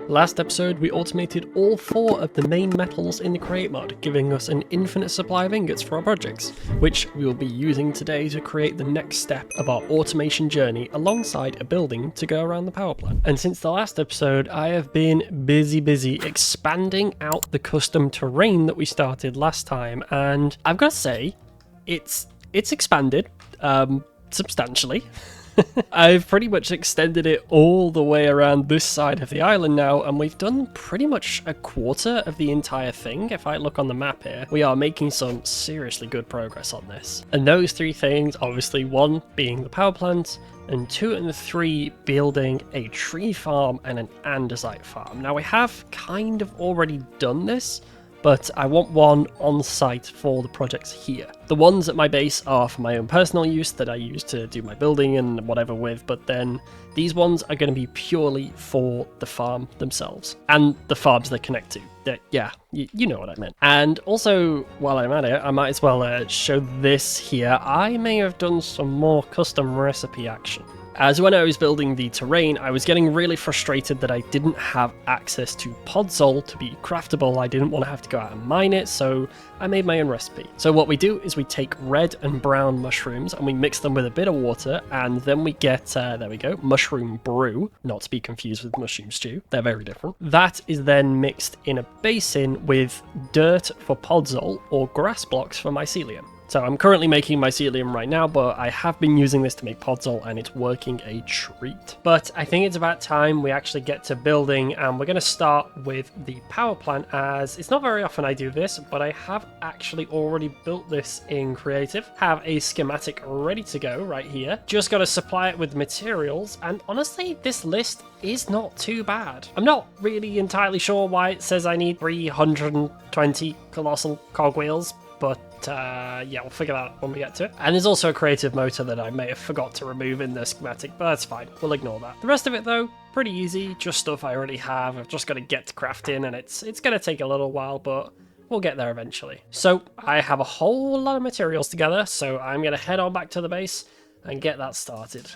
Last episode, we automated all 4 of the main metals in the Create mod, giving us an infinite supply of ingots for our projects, which we will be using today to create the next step of our automation journey alongside a building to go around the power plant. And since the last episode, I have been busy expanding out the custom terrain that we started last time, and I've got to say, it's expanded substantially. I've pretty much extended it all the way around this side of the island now, and we've done pretty much a quarter of the entire thing. If I look on the map here, we are making some seriously good progress on this. And those 3 things, obviously 1 being the power plant, and 2 and 3 building a tree farm and an andesite farm. Now we have kind of already done this, but I want one on site for the projects here. The ones at my base are for my own personal use that I use to do my building and whatever with, but then these ones are going to be purely for the farm themselves and the farms they connect to. Yeah, you know what I meant. And also, while I'm at it, I might as well show this here. I may have done some more custom recipe action. As when I was building the terrain, I was getting really frustrated that I didn't have access to podzol to be craftable. I didn't want to have to go out and mine it, so I made my own recipe. So what we do is we take red and brown mushrooms and we mix them with a bit of water, and then we get, there we go, mushroom brew, not to be confused with mushroom stew. They're very different. That is then mixed in a basin with dirt for podzol or grass blocks for mycelium. So I'm currently making mycelium right now, but I have been using this to make podzol and it's working a treat. But I think it's about time we actually get to building, and we're going to start with the power plant, as it's not very often I do this, but I have actually already built this in Creative. Have a schematic ready to go right here. Just got to supply it with materials, and honestly, this list is not too bad. I'm not really entirely sure why it says I need 320 colossal cogwheels, but yeah, we'll figure that out when we get to it. And there's also a creative motor that I may have forgot to remove in the schematic, but that's fine. We'll ignore that. The rest of it, though, pretty easy. Just stuff I already have. I've just got to get to crafting, and it's going to take a little while, but we'll get there eventually. So I have a whole lot of materials together, so I'm going to head on back to the base and get that started.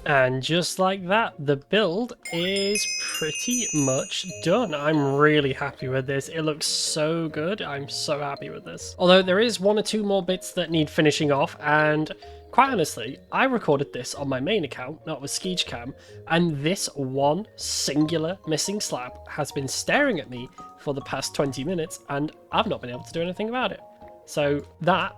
And just like that, the build is pretty much done. I'm really happy with this. It looks so good. I'm so happy with this. Although there is 1 or 2 more bits that need finishing off, and quite honestly, I recorded this on my main account, not with Skeechcam, and this one singular missing slab has been staring at me for the past 20 minutes, and I've not been able to do anything about it. So that,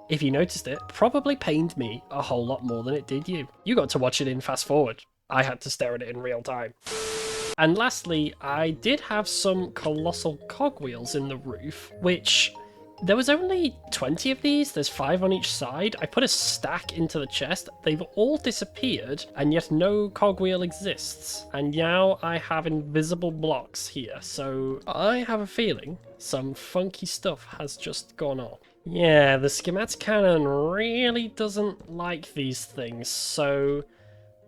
if you noticed it, probably pained me a whole lot more than it did you. You got to watch it in fast forward. I had to stare at it in real time. And lastly, I did have some colossal cogwheels in the roof, which there was only 20 of these. There's 5 on each side. I put a stack into the chest. They've all disappeared, and yet no cogwheel exists. And now I have invisible blocks here. So I have a feeling some funky stuff has just gone on. Yeah, the schematic cannon really doesn't like these things, so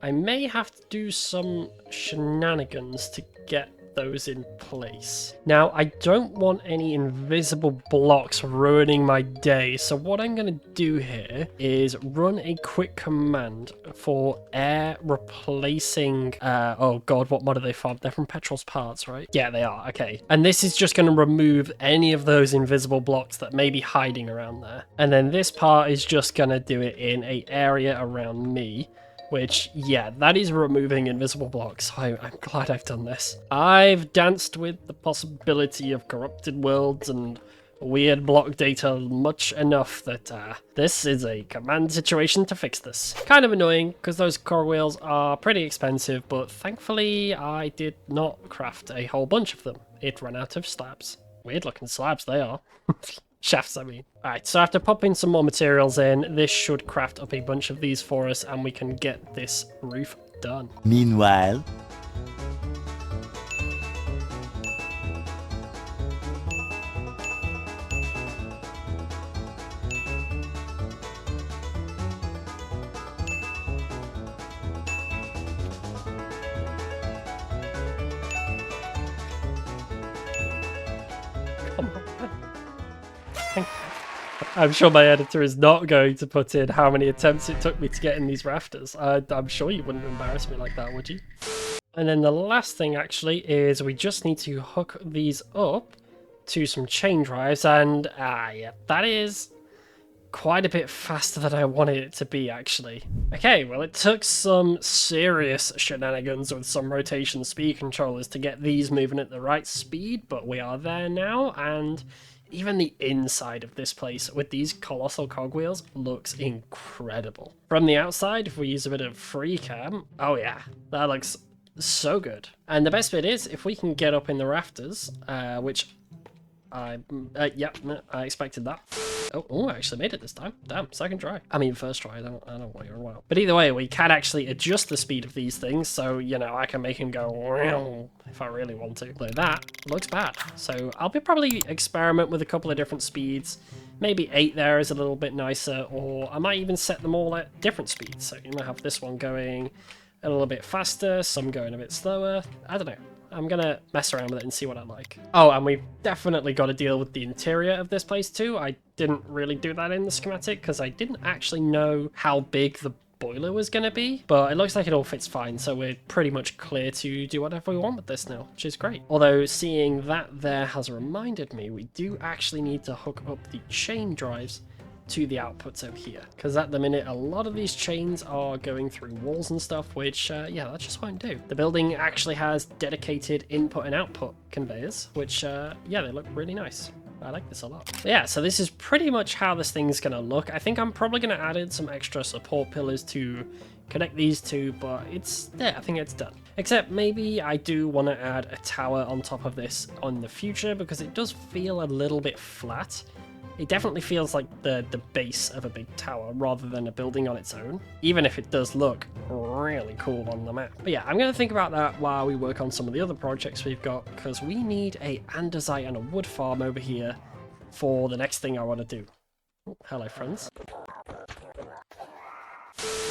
I may have to do some shenanigans to get those in place. Now, I don't want any invisible blocks ruining my day, so what I'm going to do here is run a quick command for air replacing... oh god, what mod are they from? They're from Petrol's parts, right? Yeah, they are. Okay. And this is just going to remove any of those invisible blocks that may be hiding around there. And then this part is just going to do it in an area around me. Which, yeah, that is removing invisible blocks. I'm glad I've done this. I've danced with the possibility of corrupted worlds and weird block data much enough that this is a command situation to fix this. Kind of annoying, because those cogwheels are pretty expensive, but thankfully I did not craft a whole bunch of them. It ran out of slabs. Weird looking slabs they are. Shafts, I mean. Alright, so after popping some more materials in, this should craft up a bunch of these for us, and we can get this roof done. Meanwhile... I'm sure my editor is not going to put in how many attempts it took me to get in these rafters. I'm sure you wouldn't embarrass me like that, would you? And then the last thing actually is we just need to hook these up to some chain drives, and yeah, that is quite a bit faster than I wanted it to be, actually. Okay, well, it took some serious shenanigans with some rotation speed controllers to get these moving at the right speed, but we are there now, and even the inside of this place with these colossal cogwheels looks incredible. From the outside, if we use a bit of free cam, oh yeah, that looks so good. And the best bit is, if we can get up in the rafters, which yep, I expected that. Oh, I actually made it this time. Damn, second try. I mean, first try. I don't know what you're about. But either way, we can actually adjust the speed of these things, so, you know, I can make him go if I really want to. Though that looks bad. So I'll probably experiment with a couple of different speeds. Maybe 8 there is a little bit nicer, or I might even set them all at different speeds. So you might have this one going a little bit faster, some going a bit slower. I don't know. I'm gonna mess around with it and see what I like. Oh, and we've definitely got to deal with the interior of this place too. I didn't really do that in the schematic because I didn't actually know how big the boiler was gonna be, but it looks like it all fits fine, so we're pretty much clear to do whatever we want with this now, which is great. Although seeing that there has reminded me, we do actually need to hook up the chain drives to the outputs over here, because at the minute a lot of these chains are going through walls and stuff, which yeah, that just won't do. The building actually has dedicated input and output conveyors, which yeah, they look really nice. I like this a lot. Yeah, so this is pretty much how this thing's gonna look. I think I'm probably gonna add in some extra support pillars to connect these two, but it's there. I think it's done. Except maybe I do want to add a tower on top of this on the future, because it does feel a little bit flat. It definitely feels like the base of a big tower rather than a building on its own, even if it does look really cool on the map. But yeah, I'm going to think about that while we work on some of the other projects we've got, because we need a andesite and a wood farm over here for the next thing I want to do. Oh, hello, friends.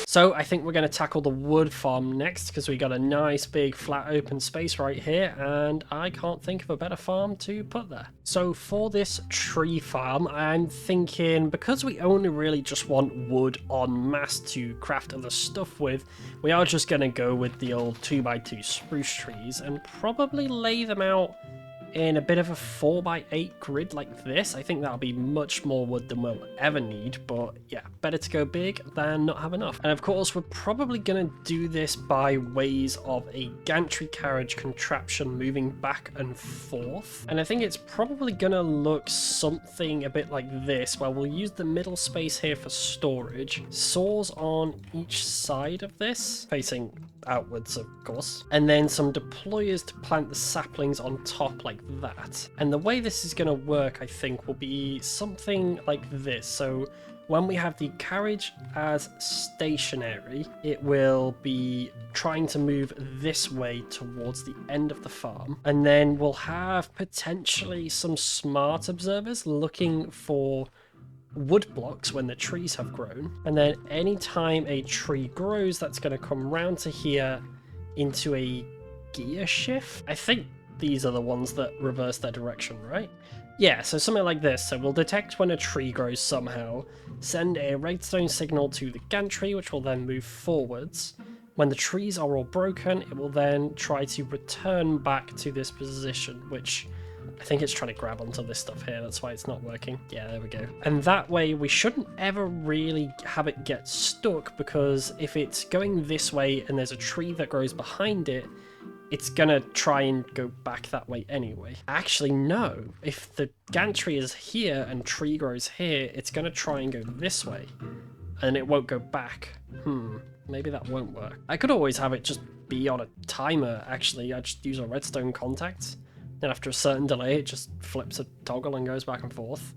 So I think we're going to tackle the wood farm next, because we got a nice big flat open space right here, and I can't think of a better farm to put there. So for this tree farm, I'm thinking, because we only really just want wood en masse to craft other stuff with, we are just going to go with the old 2x2 spruce trees and probably lay them out in a bit of a 4x8 grid like this. I think that'll be much more wood than we'll ever need, but yeah, better to go big than not have enough. And of course, we're probably going to do this by ways of a gantry carriage contraption moving back and forth. And I think it's probably going to look something a bit like this, where we'll use the middle space here for storage, saws on each side of this, facing outwards of course, and then some deployers to plant the saplings on top like that. And the way this is going to work, I think, will be something like this. So when we have the carriage as stationary, it will be trying to move this way towards the end of the farm, and then we'll have potentially some smart observers looking for wood blocks when the trees have grown, and then anytime a tree grows, that's going to come round to here into a gear shift. I think these are the ones that reverse their direction, right? Yeah, so something like this. So we'll detect when a tree grows somehow, send a redstone signal to the gantry, which will then move forwards. When the trees are all broken, it will then try to return back to this position, which I think it's trying to grab onto this stuff here, that's why it's not working. Yeah, there we go. And that way we shouldn't ever really have it get stuck, because if it's going this way and there's a tree that grows behind it, it's gonna try and go back that way anyway. Actually, no. If the gantry is here and tree grows here, it's gonna try and go this way, and it won't go back. Maybe that won't work. I could always have it just be on a timer, actually. I just use a redstone contact. Then after a certain delay, it just flips a toggle and goes back and forth.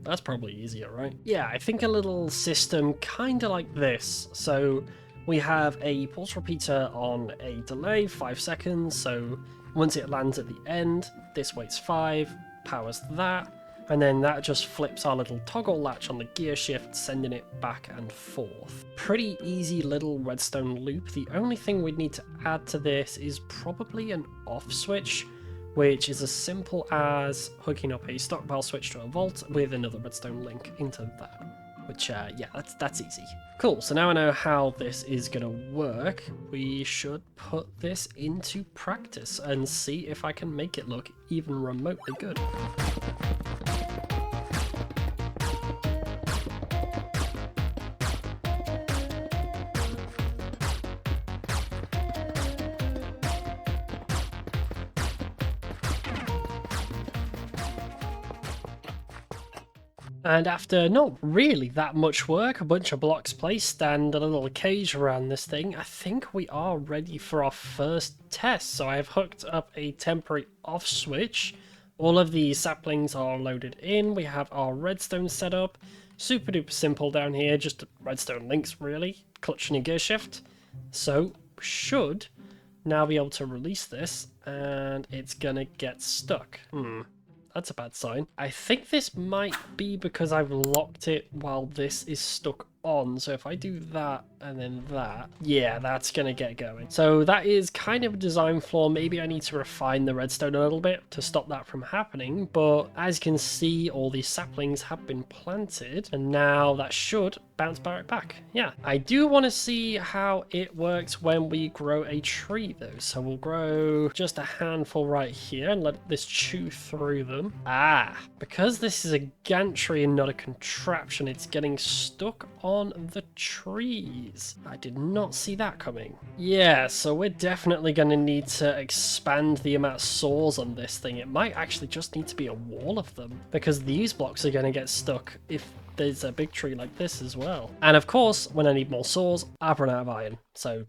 That's probably easier, right? Yeah, I think a little system kind of like this. So we have a pulse repeater on a delay, 5 seconds. So once it lands at the end, this waits 5, powers that, and then that just flips our little toggle latch on the gear shift, sending it back and forth. Pretty easy little redstone loop. The only thing we'd need to add to this is probably an off switch, which is as simple as hooking up a stockpile switch to a vault with another redstone link into that. Which, yeah, that's easy. Cool, so now I know how this is going to work. We should put this into practice and see if I can make it look even remotely good. And after not really that much work, a bunch of blocks placed and a little cage around this thing, I think we are ready for our first test. So I have hooked up a temporary off switch. All of these saplings are loaded in. We have our redstone set up. Super duper simple down here, just redstone links really. Clutch and a gear shift. So we should now be able to release this and it's gonna get stuck. That's a bad sign. I think this might be because I've locked it while this is stuck on. So if I do that and then that, yeah, that's gonna get going. So that is kind of a design flaw. Maybe I need to refine the redstone a little bit to stop that from happening. But as you can see, all these saplings have been planted and now that should bounce back. Yeah, I do want to see how it works when we grow a tree though. So we'll grow just a handful right here and let this chew through them. Because this is a gantry and not a contraption, it's getting stuck on the trees. I did not see that coming. Yeah, so we're definitely going to need to expand the amount of saws on this thing. It might actually just need to be a wall of them because these blocks are going to get stuck if there's a big tree like this as well. And of course, when I need more saws, I've run out of iron. So,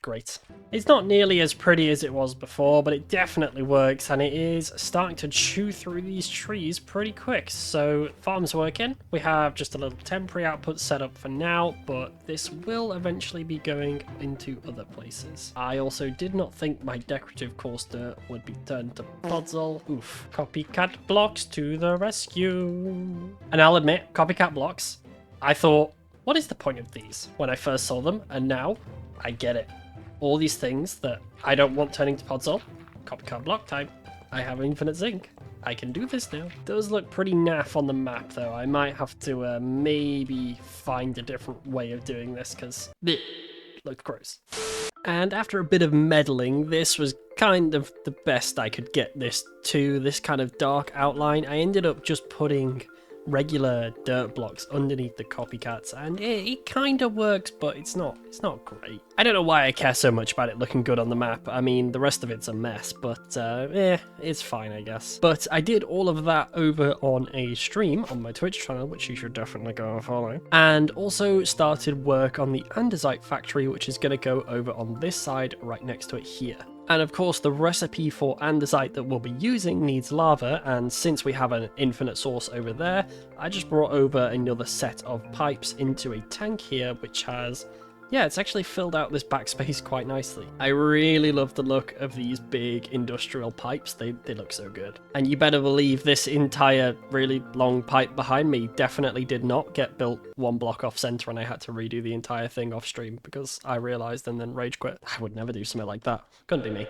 great. It's not nearly as pretty as it was before, but it definitely works, and it is starting to chew through these trees pretty quick. So, farm's working. We have just a little temporary output set up for now, but this will eventually be going into other places. I also did not think my decorative coarse dirt would be turned to puzzle. Oof. Copycat blocks to the rescue. And I'll admit, copycat blocks, I thought, what is the point of these when I first saw them? And now I get it. All these things that I don't want turning to podzol, copycat block time. I have infinite zinc. I can do this now. It does look pretty naff on the map though. I might have to maybe find a different way of doing this because it looked gross. And after a bit of meddling, this was kind of the best I could get this to, this kind of dark outline. I ended up just putting regular dirt blocks underneath the copycats and it kind of works, but it's not great. I don't know why I care so much about it looking good on the map. I mean, the rest of it's a mess, but it's fine, I guess. But I did all of that over on a stream on my Twitch channel, which you should definitely go and follow, and also started work on the Andesite factory, which is going to go over on this side right next to it here. And of course, the recipe for andesite that we'll be using needs lava, and since we have an infinite source over there, I just brought over another set of pipes into a tank here, which has, yeah, it's actually filled out this backspace quite nicely. I really love the look of these big industrial pipes. They look so good. And you better believe this entire really long pipe behind me definitely did not get built one block off center, and I had to redo the entire thing off stream because I realized and then rage quit. I would never do something like that. Couldn't be me.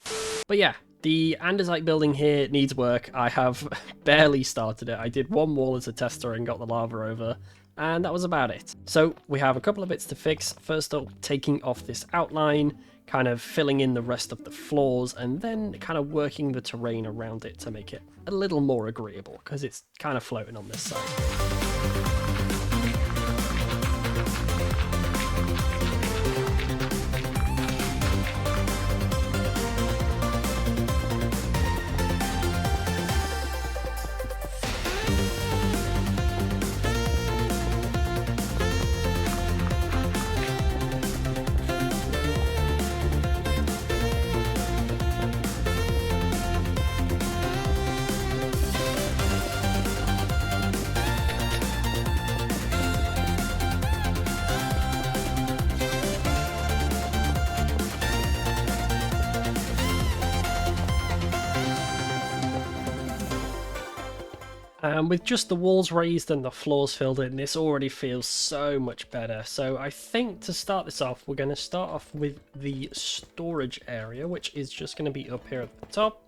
But yeah, the andesite building here needs work. I have barely started it. I did one wall as a tester and got the lava over, and that was about it. So we have a couple of bits to fix. First up, taking off this outline, kind of filling in the rest of the floors, and then kind of working the terrain around it to make it a little more agreeable, because it's kind of floating on this side. And with just the walls raised and the floors filled in, this already feels so much better. So I think to start this off, we're going to start off with the storage area, which is just going to be up here at the top.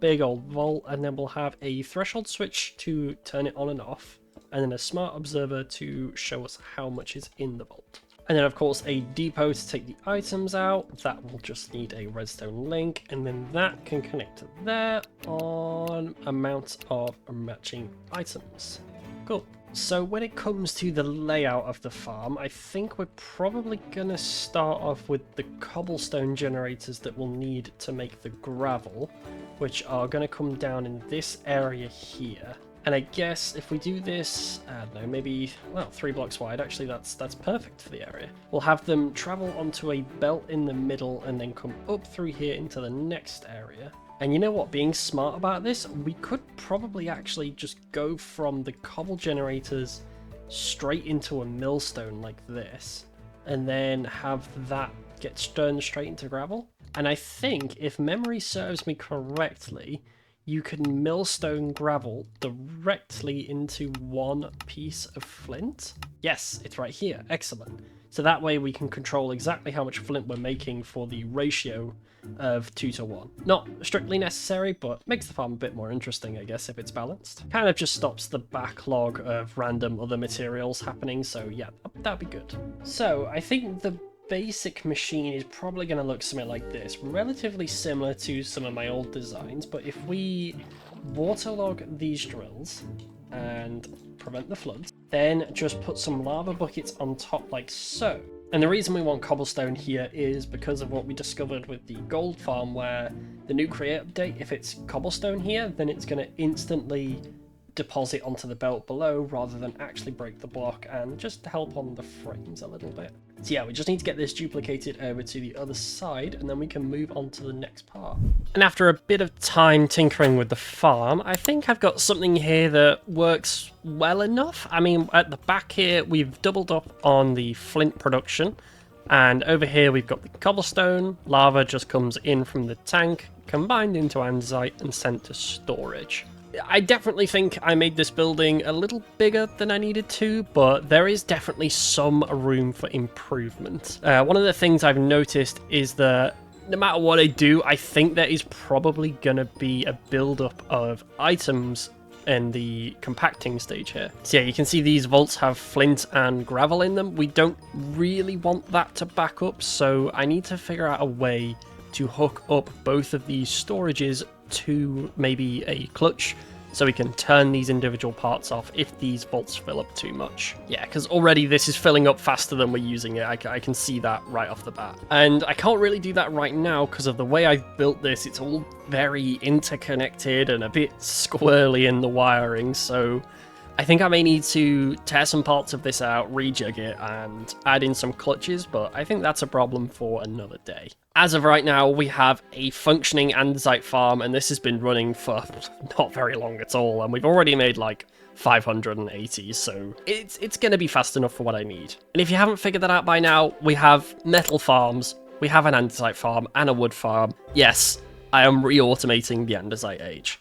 big old vault, and then we'll have a threshold switch to turn it on and off, and then a smart observer to show us how much is in the vault. And then of course a depot to take the items out. That will just need a redstone link, and then that can connect to there on amount of matching items. Cool. So when it comes to the layout of the farm, I think we're probably gonna start off with the cobblestone generators that we'll need to make the gravel, which are gonna come down in this area here. And I guess if we do this, I don't know, maybe, well, 3 blocks wide, actually that's perfect for the area. We'll have them travel onto a belt in the middle and then come up through here into the next area. And you know what, being smart about this, we could probably actually just go from the cobble generators straight into a millstone like this, and then have that get turned straight into gravel. And I think, if memory serves me correctly, you can millstone gravel directly into one piece of flint. Yes, it's right here. Excellent. So that way we can control exactly how much flint we're making for the ratio of 2 to 1. Not strictly necessary, but makes the farm a bit more interesting, I guess, if it's balanced. Kind of just stops the backlog of random other materials happening, so yeah, that'd be good. So I think the basic machine is probably going to look something like this, relatively similar to some of my old designs, but if we waterlog these drills and prevent the floods, then just put some lava buckets on top like so. And the reason we want cobblestone here is because of what we discovered with the gold farm, where the new create update, if it's cobblestone here, then it's going to instantly deposit onto the belt below rather than actually break the block, and just help on the frames a little bit. So yeah, we just need to get this duplicated over to the other side, and then we can move on to the next part. And after a bit of time tinkering with the farm, I think I've got something here that works well enough. I mean, at the back here, we've doubled up on the flint production, and over here we've got the cobblestone. Lava just comes in from the tank, combined into andesite, and sent to storage. I definitely think I made this building a little bigger than I needed to, but there is definitely some room for improvement. One of the things I've noticed is that no matter what I do, I think there is probably going to be a build-up of items in the compacting stage here. So yeah, you can see these vaults have flint and gravel in them. We don't really want that to back up, so I need to figure out a way to hook up both of these storages to maybe a clutch, so we can turn these individual parts off if these vaults fill up too much. Yeah, because already this is filling up faster than we're using it. I can see that right off the bat. And I can't really do that right now because of the way I've built this. It's all very interconnected and a bit squirrely in the wiring, so I think I may need to tear some parts of this out, rejig it, and add in some clutches, but I think that's a problem for another day. As of right now, we have a functioning andesite farm, and this has been running for not very long at all, and we've already made like 580, so it's going to be fast enough for what I need. And if you haven't figured that out by now, we have metal farms, we have an andesite farm, and a wood farm. Yes, I am re-automating the andesite age.